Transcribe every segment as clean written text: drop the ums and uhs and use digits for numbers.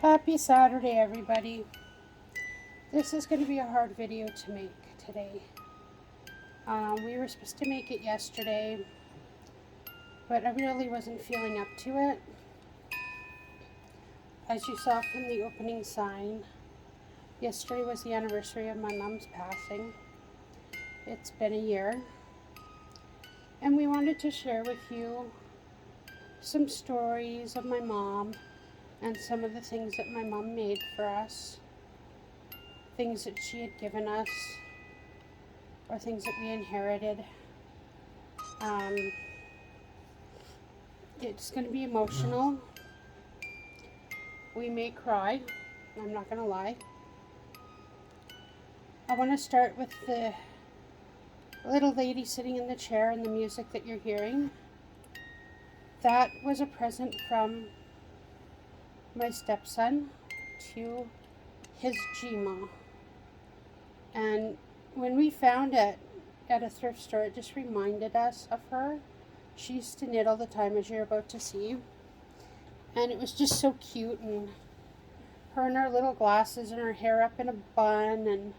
Happy Saturday, everybody. This is going to be a hard video to make today. We were supposed to make it yesterday, but I really wasn't feeling up to it. As you saw from the opening sign, yesterday was the anniversary of my mom's passing. It's been a year, and we wanted to share with you some stories of my mom and some of the things that my mom made for us, things that she had given us, or things that we inherited. It's going to be emotional. We may cry, I'm not going to lie. I want to start with the little lady sitting in the chair and the music that you're hearing. That was a present from my stepson to his Gma. And when we found it at a thrift store, it just reminded us of her. She used to knit all the time, as you're about to see. And it was just so cute, and her in her little glasses and her hair up in a bun, and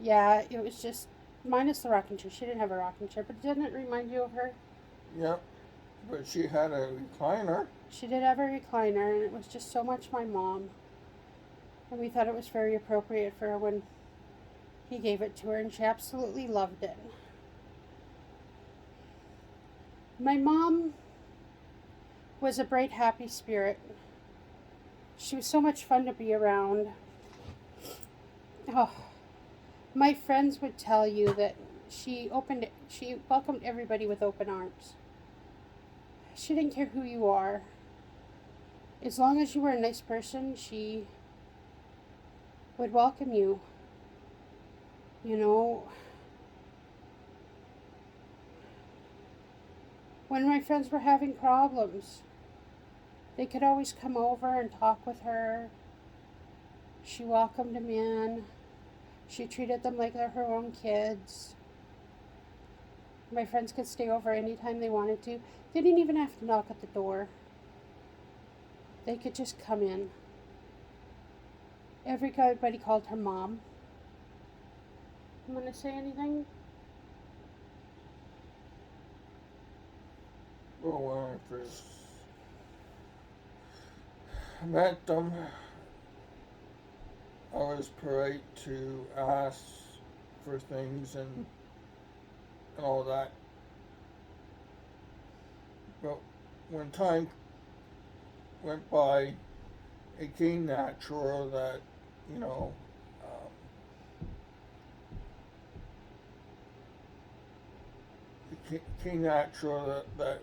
yeah, it was just, minus the rocking chair. She didn't have a rocking chair, but didn't it remind you of her? Yep, but she had a recliner. She did have a recliner, and it was just so much my mom. And we thought it was very appropriate for her when he gave it to her, and she absolutely loved it. My mom was a bright, happy spirit. She was so much fun to be around. Oh, my friends would tell you that she welcomed everybody with open arms. She didn't care who you are. As long as you were a nice person, she would welcome you. You know, when my friends were having problems, they could always come over and talk with her. She welcomed them in. She treated them like they're her own kids. My friends could stay over anytime they wanted to. They didn't even have to knock at the door. They could just come in. Everybody called her Mom. You want to say anything? Well, when I first met them, I was polite to ask for things and all that. But when time went by, it came natural that, you know, it came natural that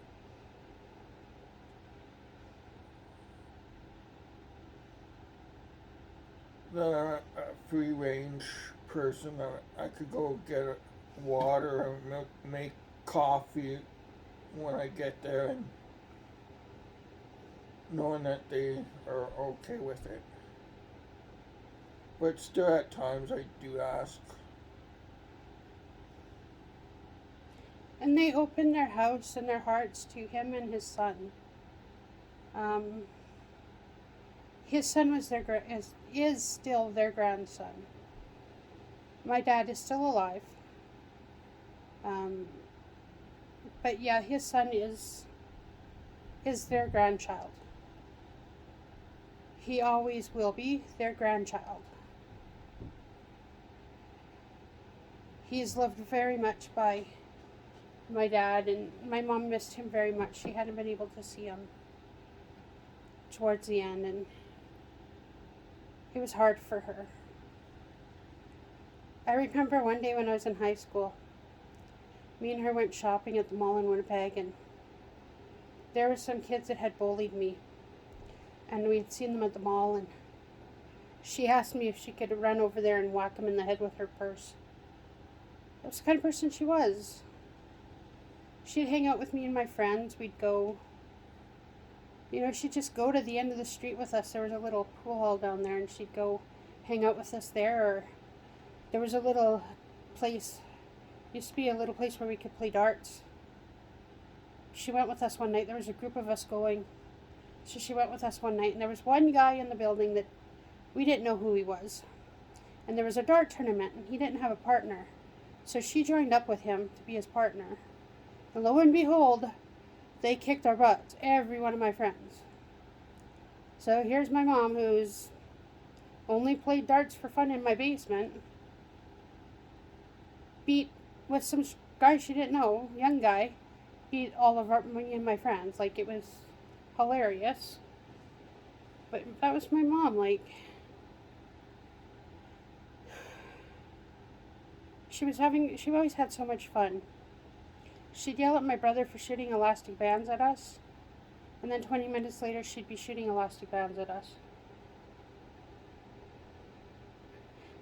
I'm a free range person. I could go get water and make coffee when I get there, and knowing that they are okay with it. But still, at times, I do ask. And they opened their house and their hearts to him and his son. His son was is still their grandson. My dad is still alive. But yeah, his son is their grandchild. He always will be their grandchild. He is loved very much by my dad, and my mom missed him very much. She hadn't been able to see him towards the end, and it was hard for her. I remember one day when I was in high school, me and her went shopping at the mall in Winnipeg, and there were some kids that had bullied me, and we had seen them at the mall, and she asked me if she could run over there and whack them in the head with her purse. That was the kind of person she was. She'd hang out with me and my friends. We'd go, she'd just go to the end of the street with us. There was a little pool hall down there, and she'd go hang out with us there. Or there was a little place, used to be a little place where we could play darts. She went with us one night. There was a group of us going. So she went with us one night, and there was one guy in the building that we didn't know who he was. And there was a dart tournament, and he didn't have a partner. So she joined up with him to be his partner. And lo and behold, they kicked our butts, every one of my friends. So here's my mom, who's only played darts for fun in my basement, beat, with some guy she didn't know, young guy, beat all of me and my friends. Like, it was hilarious. But that was my mom. Like, she always had so much fun. She'd yell at my brother for shooting elastic bands at us, and then 20 minutes later she'd be shooting elastic bands at us.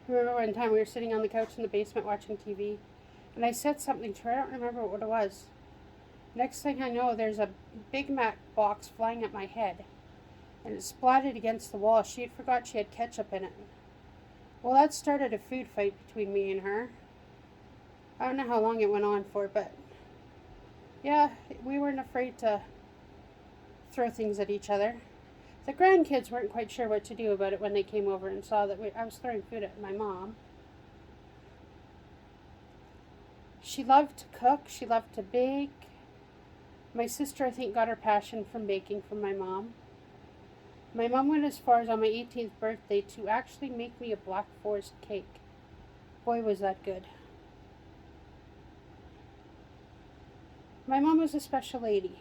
I remember one time we were sitting on the couch in the basement watching TV, and I said something to her. I don't remember what it was. Next thing I know, there's a Big Mac box flying at my head, and it splattered against the wall. She had forgot she had ketchup in it. Well, that started a food fight between me and her. I don't know how long it went on for, but yeah, we weren't afraid to throw things at each other. The grandkids weren't quite sure what to do about it when they came over and saw that I was throwing food at my mom. She loved to cook. She loved to bake. My sister, I think, got her passion from baking from my mom. My mom went as far as on my 18th birthday to actually make me a Black Forest cake. Boy, was that good. My mom was a special lady.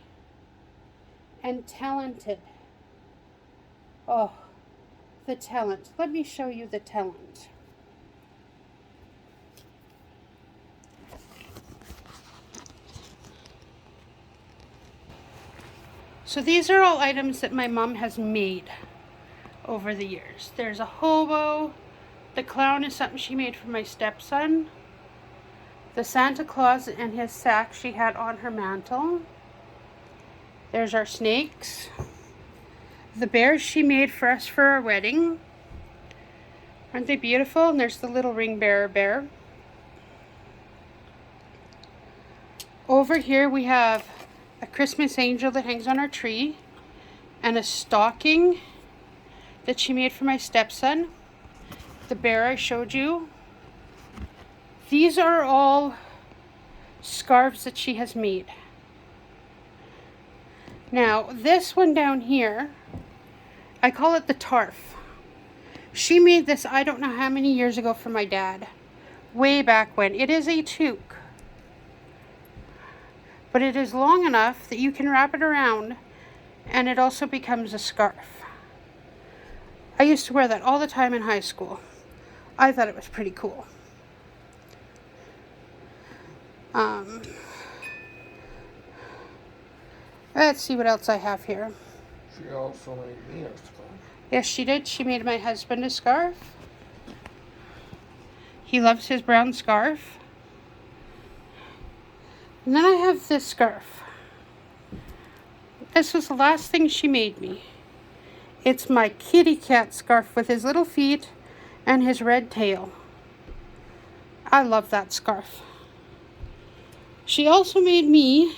And talented. Oh, the talent. Let me show you the talent. So these are all items that my mom has made over the years. There's a hobo. The clown is something she made for my stepson. The Santa Claus and his sack she had on her mantle. There's our snakes. The bears she made for us for our wedding. Aren't they beautiful? And there's the little ring bearer bear. Over here we have a Christmas angel that hangs on our tree, and a stocking that she made for my stepson. The bear I showed you. These are all scarves that she has made. Now, this one down here, I call it the Tarf. She made this, I don't know how many years ago, for my dad. Way back when. It is a toque. But it is long enough that you can wrap it around, and it also becomes a scarf. I used to wear that all the time in high school. I thought it was pretty cool. Let's see what else I have here. She also made me a scarf. Yes, she did. She made my husband a scarf. He loves his brown scarf. And then I have this scarf. This was the last thing she made me. It's my kitty cat scarf with his little feet and his red tail. I love that scarf. She also made me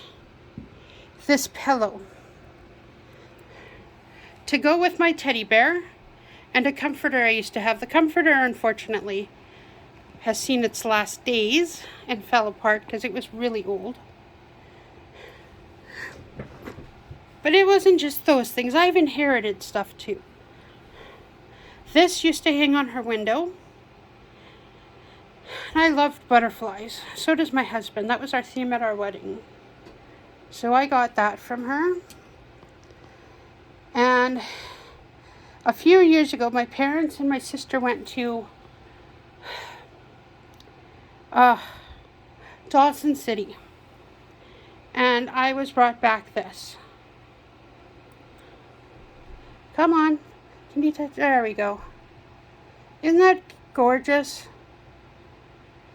this pillow to go with my teddy bear, and a comforter I used to have. The comforter, unfortunately, has seen its last days and fell apart because it was really old. But it wasn't just those things. I've inherited stuff too. This used to hang on her window. And I loved butterflies. So does my husband. That was our theme at our wedding. So I got that from her. And a few years ago, my parents and my sister went to Dawson City. And I was brought back this. Come on. Can you touch? There we go. Isn't that gorgeous?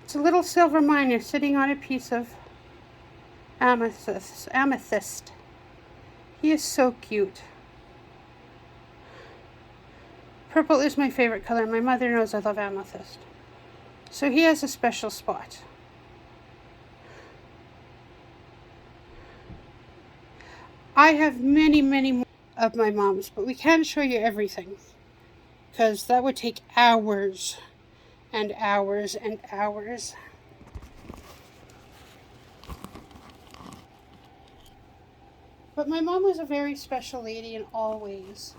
It's a little silver miner sitting on a piece of amethyst. He is so cute. Purple is my favorite color. My mother knows I love amethyst. So he has a special spot. I have many, many more of my mom's, but we can't show you everything because that would take hours and hours and hours. But my mom was a very special lady in all ways.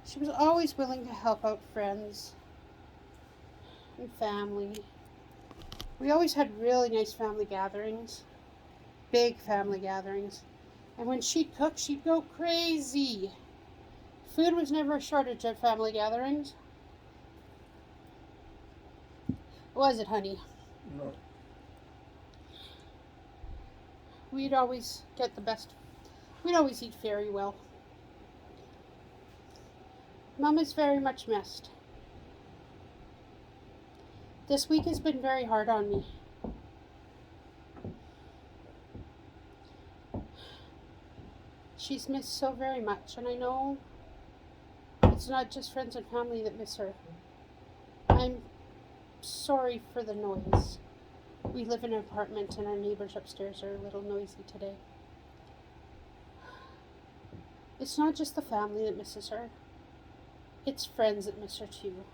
She was always willing to help out friends and family. We always had really nice family gatherings, big family gatherings. And when she'd cook, she'd go crazy. Food was never a shortage at family gatherings. Was it, honey? No. We'd always get the best. We'd always eat very well. Mom is very much missed. This week has been very hard on me. She's missed so very much, and I know it's not just friends and family that miss her. I'm sorry for the noise. We live in an apartment and our neighbors upstairs are a little noisy today. It's not just the family that misses her. It's friends that miss her too.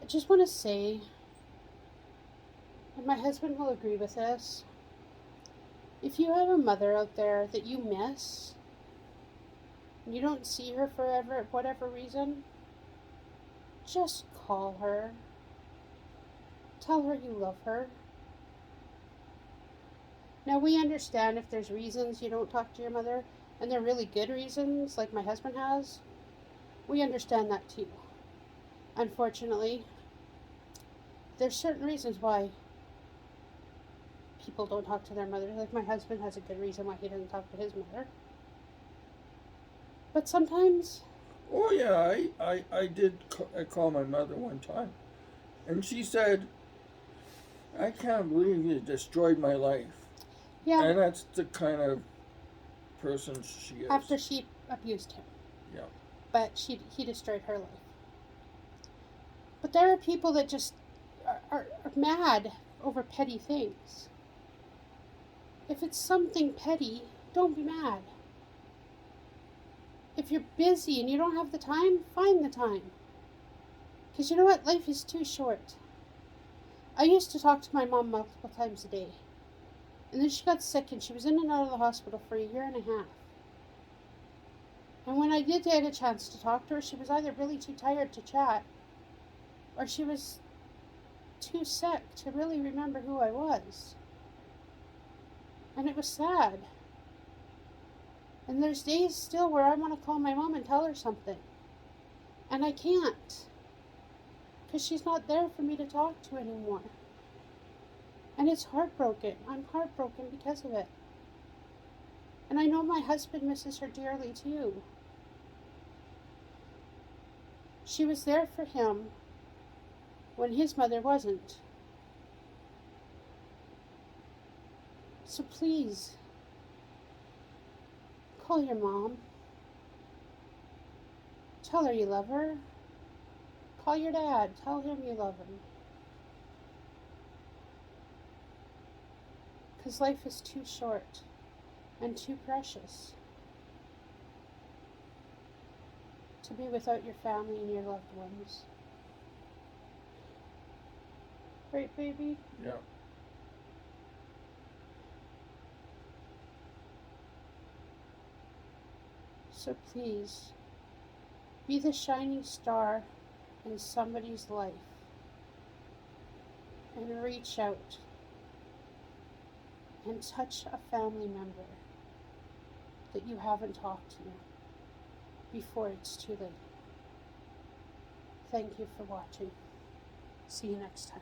I just want to say, and my husband will agree with this, if you have a mother out there that you miss, and you don't see her forever at whatever reason, just call her. Tell her you love her. Now, we understand if there's reasons you don't talk to your mother, and they're really good reasons, like my husband has. We understand that too. Unfortunately, there's certain reasons why people don't talk to their mother. Like my husband has a good reason why he doesn't talk to his mother. But sometimes... Oh yeah, I did call my mother one time. And she said, I can't believe you destroyed my life. Yeah. And that's the kind of person she is. After she abused him. Yeah. But he destroyed her life. But there are people that just are mad over petty things. If it's something petty, don't be mad. If you're busy and you don't have the time, find the time. Because you know what? Life is too short. I used to talk to my mom multiple times a day. And then she got sick and she was in and out of the hospital for 1.5 years. And when I did get a chance to talk to her, she was either really too tired to chat, or she was too sick to really remember who I was. And it was sad. And there's days still where I want to call my mom and tell her something. And I can't. Because she's not there for me to talk to anymore. And it's heartbroken. I'm heartbroken because of it. And I know my husband misses her dearly too. She was there for him when his mother wasn't. So please, call your mom. Tell her you love her. Call your dad. Tell him you love him. Because life is too short and too precious to be without your family and your loved ones. Right, baby? Yeah. So please, be the shining star in somebody's life and reach out and touch a family member that you haven't talked to before it's too late. Thank you for watching. See you next time.